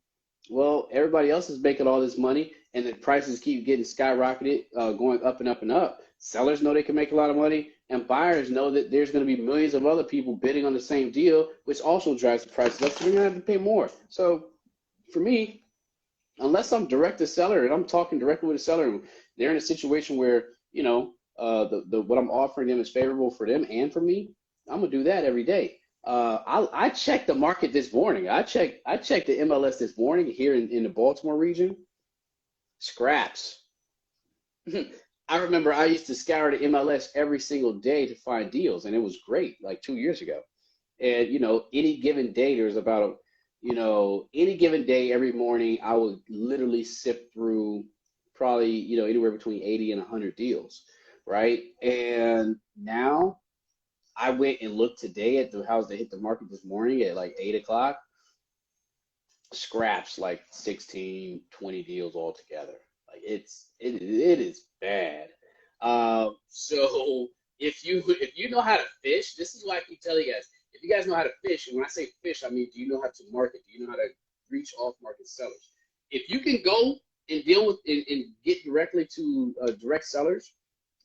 well, everybody else is making all this money, and the prices keep getting skyrocketed, going up and up and up. Sellers know they can make a lot of money, and buyers know that there's going to be millions of other people bidding on the same deal, which also drives the prices up, so they're going to have to pay more. So for me, unless I'm direct to seller and I'm talking directly with a seller, and they're in a situation where, you know, what I'm offering them is favorable for them and for me, I'm gonna do that every day. I checked the market this morning. I checked the MLS this morning here in the Baltimore region. Scraps. I remember I used to scour the MLS every single day to find deals, and it was great like 2 years ago. And you know, any given day there's about any given day every morning I would literally sift through probably anywhere between 80 and 100 deals, right? And now I went and looked today at the house that hit the market this morning at like 8 o'clock. Scraps like 16, 20 deals all together. Like it is bad. So if you know how to fish, this is why I keep telling you guys. If you guys know how to fish, and when I say fish, I mean, do you know how to market? Do you know how to reach off market sellers? If you can go and deal with and get directly to direct sellers,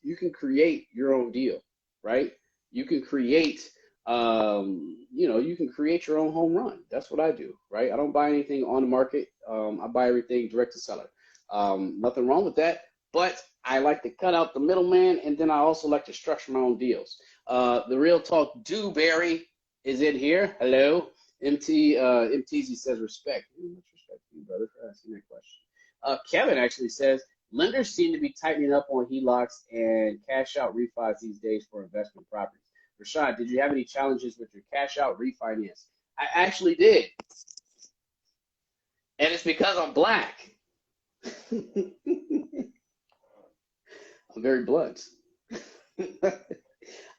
you can create your own deal, right? You can create, you can create your own home run. That's what I do, right? I don't buy anything on the market. I buy everything direct to seller. Nothing wrong with that, but I like to cut out the middleman, and then I also like to structure my own deals. The Real Talk Dewberry is in here. Hello. MTZ says respect. Much respect to you, brother, for asking that question. Kevin actually says, lenders seem to be tightening up on HELOCs and cash out refis these days for investment properties. Rashaad, did you have any challenges with your cash out refinance? I actually did. And it's because I'm black. I'm very blunt.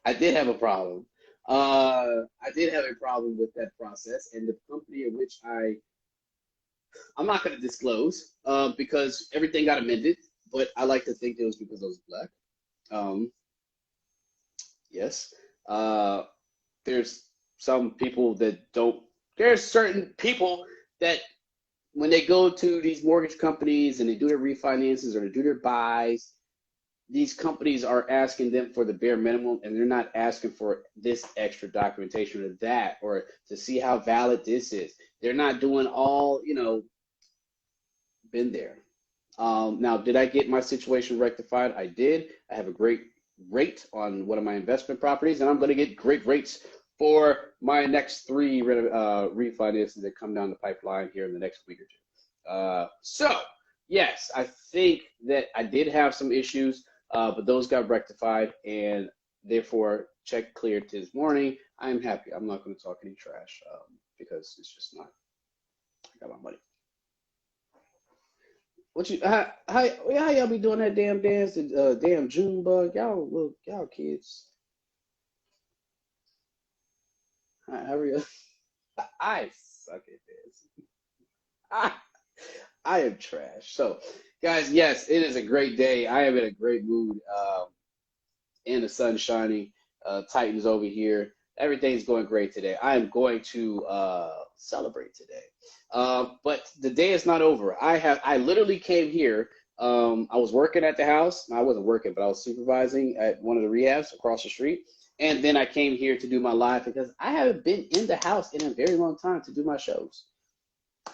I did have a problem. I did have a problem with that process, and the company in which I'm not going to disclose because everything got amended, but I like to think it was because I was black. Yes. There's some people that don't, there's certain people that when they go to these mortgage companies and they do their refinances or they do their buys, these companies are asking them for the bare minimum, and they're not asking for this extra documentation or that, or to see how valid this is. They're not doing all, been there. Now, did I get my situation rectified? I did. I have a great rate on one of my investment properties, and I'm going to get great rates for my next three refinances that come down the pipeline here in the next week or two. So, yes, I think that I did have some issues, but those got rectified, and therefore check cleared this morning. I am happy. I'm not going to talk any trash because it's just not. I got my money. What you how y'all be doing that damn dance, damn June bug? Y'all kids. How are you? I suck at this. I am trash. So, guys, yes, it is a great day. I am in a great mood. And the sun's shining. Titans over here. Everything's going great today. I am going to celebrate today. But the day is not over. I literally came here. I was working at the house. I wasn't working, but I was supervising at one of the rehabs across the street. And then I came here to do my live because I haven't been in the house in a very long time to do my shows.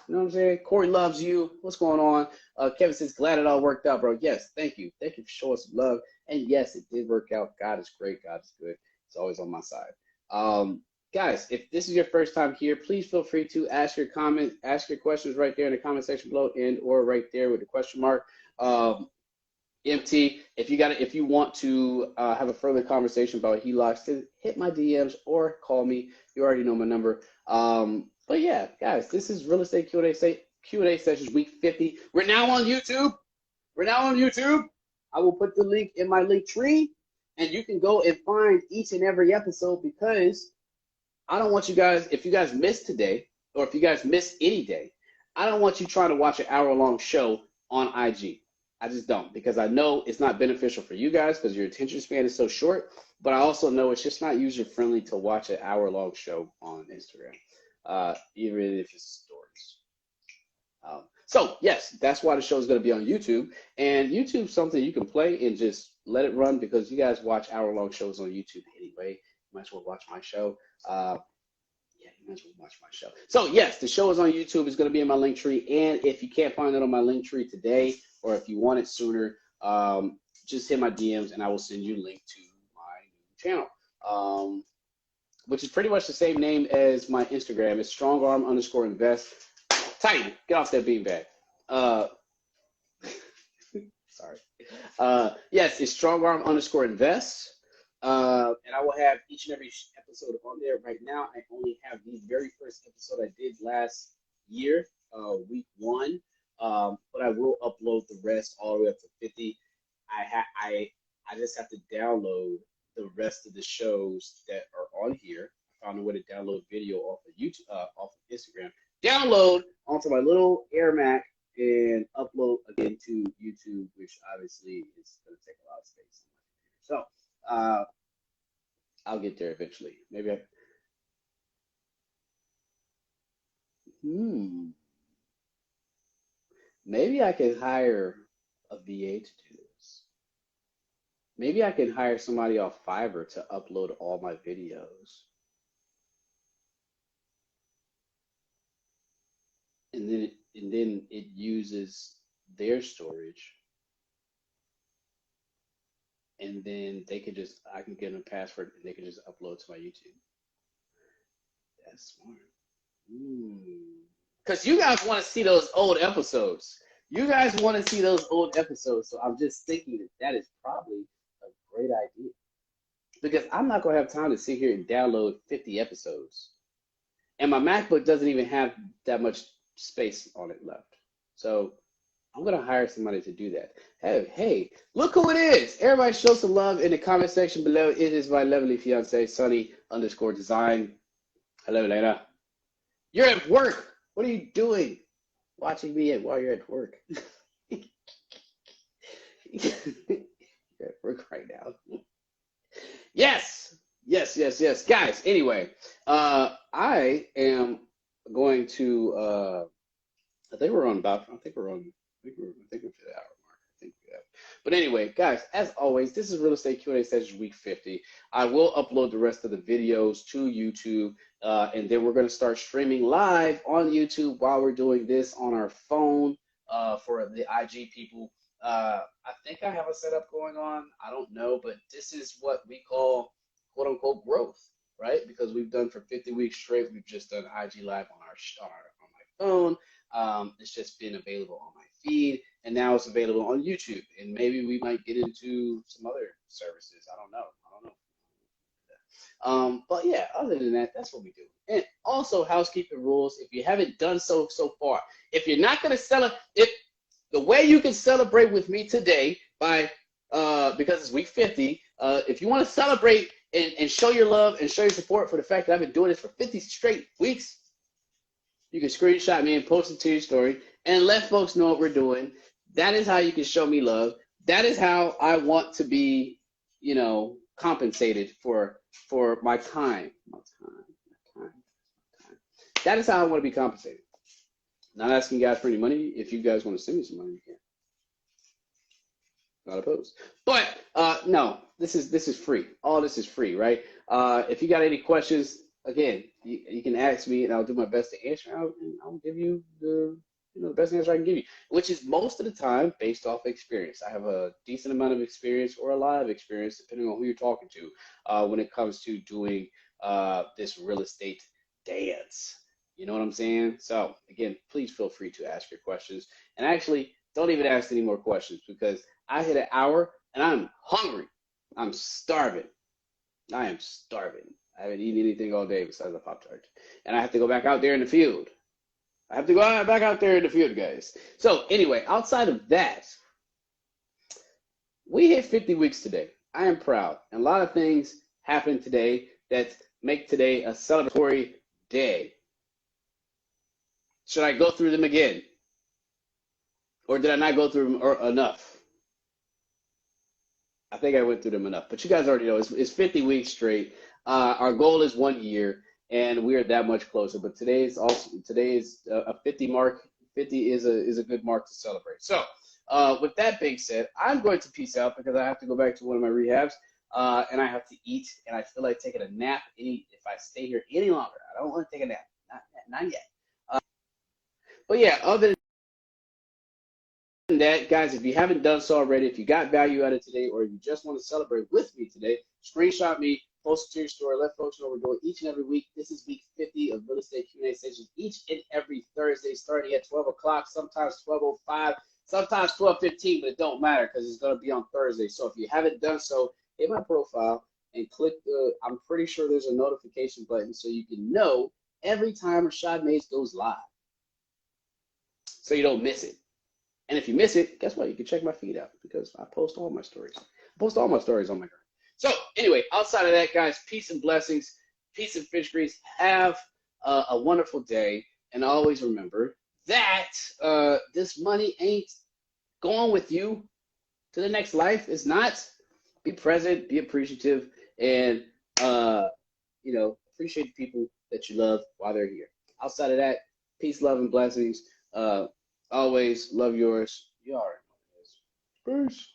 You know what I'm saying? Corey loves you. What's going on? Kevin says, glad it all worked out, bro. Yes, thank you. Thank you for showing some love. And yes, it did work out. God is great. God is good. It's always on my side. Guys, if this is your first time here, please feel free to ask your comments, ask your questions right there in the comment section below, and or right there with the question mark. MT, if you want to have a further conversation about HELOCs, then hit my DMs or call me. You already know my number. But yeah, guys, this is Real Estate Q&A sessions week 50. We're now on YouTube. I will put the link in my link tree, and you can go and find each and every episode because I don't want you guys, if you guys miss today, or if you guys miss any day, I don't want you trying to watch an hour-long show on IG. I just don't, because I know it's not beneficial for you guys because your attention span is so short, but I also know it's just not user-friendly to watch an hour-long show on Instagram, even if it's stories. So yes, that's why the show is going to be on YouTube, and YouTube's something you can play and just let it run because you guys watch hour-long shows on YouTube anyway. You might as well watch my show. Yeah, you might as well watch my show. So yes, the show is on YouTube. It's going to be in my link tree, and if you can't find it on my link tree today, or if you want it sooner, just hit my DMs, and I will send you a link to my new channel, which is pretty much the same name as my Instagram. It's strongarm_invest. Titan, get off that beanbag. Sorry. Yes, it's strongarm_invest. And I will have each and every episode on there. Right now, I only have the very first episode I did last year, week 1. But I will upload the rest all the way up to 50. I just have to download the rest of the shows that are on here. I found a way to download video off of YouTube, off of Instagram. Download onto my little Air Mac and upload again to YouTube, which obviously is going to take a lot of space on my computer. So I'll get there eventually. Maybe maybe I can hire a VA to do this. Maybe I can hire somebody off Fiverr to upload all my videos. And then it uses their storage. And then I can get them a password and they can just upload to my YouTube. That's smart. Because you guys want to see those old episodes. You guys want to see those old episodes. So I'm just thinking that is probably a great idea. Because I'm not going to have time to sit here and download 50 episodes. And my MacBook doesn't even have that much space on it left. So I'm going to hire somebody to do that. Hey, look who it is. Everybody show some love in the comment section below. It is my lovely fiance, Sunny_design. Hello, Lena. You're at work. What are you doing? Watching me while you're at work. You're at work right now. Yes. Guys, anyway, I am going to, I think we're to the hour mark. But anyway, guys, as always, this is Real Estate Q&A session week 50. I will upload the rest of the videos to YouTube, and then we're going to start streaming live on YouTube while we're doing this on our phone for the IG people. I think I have a setup going on. I don't know, but this is what we call quote unquote growth, right? Because we've done for 50 weeks straight. We've just done IG live on my phone. It's just been available on my feed, and now it's available on YouTube. And maybe we might get into some other services. I don't know. But yeah, other than that, that's what we do. And also housekeeping rules. If you haven't done so far, if you're not going to celebrate, the way you can celebrate with me today by because it's week 50, if you want to celebrate and show your love and show your support for the fact that I've been doing this for 50 straight weeks, you can screenshot me and post it to your story and let folks know what we're doing. That is how you can show me love. That is how I want to be, compensated for my time. That is how I want to be compensated. Not asking you guys for any money. If you guys want to send me some money, you can. Not opposed. But no, this is free. All this is free, right? If you got any questions, again, you can ask me, and I'll do my best to answer. I'll give you the best answer I can give you, which is most of the time based off experience. I have a decent amount of experience or a lot of experience, depending on who you're talking to, when it comes to doing this real estate dance. You know what I'm saying? So again, please feel free to ask your questions. And actually, don't even ask any more questions because I hit an hour and I'm hungry. I'm starving. I am starving. I haven't eaten anything all day besides a Pop-Tart. And I have to go back out there in the field. I have to go back out there in the field, guys. So anyway, outside of that, we hit 50 weeks today. I am proud. And a lot of things happened today that make today a celebratory day. Should I go through them again? Or did I not go through them enough? I think I went through them enough. But you guys already know it's 50 weeks straight. Our goal is 1 year, and we are that much closer. But today is a 50 mark. 50 is a good mark to celebrate. So with that being said, I'm going to peace out because I have to go back to one of my rehabs, and I have to eat, and I feel like taking a nap. If I stay here any longer, I don't want to take a nap. Not yet. But yeah, other than that, guys, if you haven't done so already, if you got value out of today, or if you just want to celebrate with me today, screenshot me, post it to your story, let folks know we're doing each and every week. This is week 50 of Real Estate Q&A sessions each and every Thursday, starting at 12 o'clock, sometimes 12:05, sometimes 12:15, but it don't matter because it's going to be on Thursday. So if you haven't done so, hit my profile and click I'm pretty sure there's a notification button so you can know every time Rashaad Mayes goes live, so you don't miss it. And if you miss it, guess what? You can check my feed out because I post all my stories. I post all my stories on my ground. So anyway, outside of that, guys, peace and blessings, peace and fish grease. Have a wonderful day. And always remember that this money ain't going with you to the next life. It's not. Be present, be appreciative, and appreciate the people that you love while they're here. Outside of that, peace, love, and blessings. Always love yours. You already know what it is. Peace.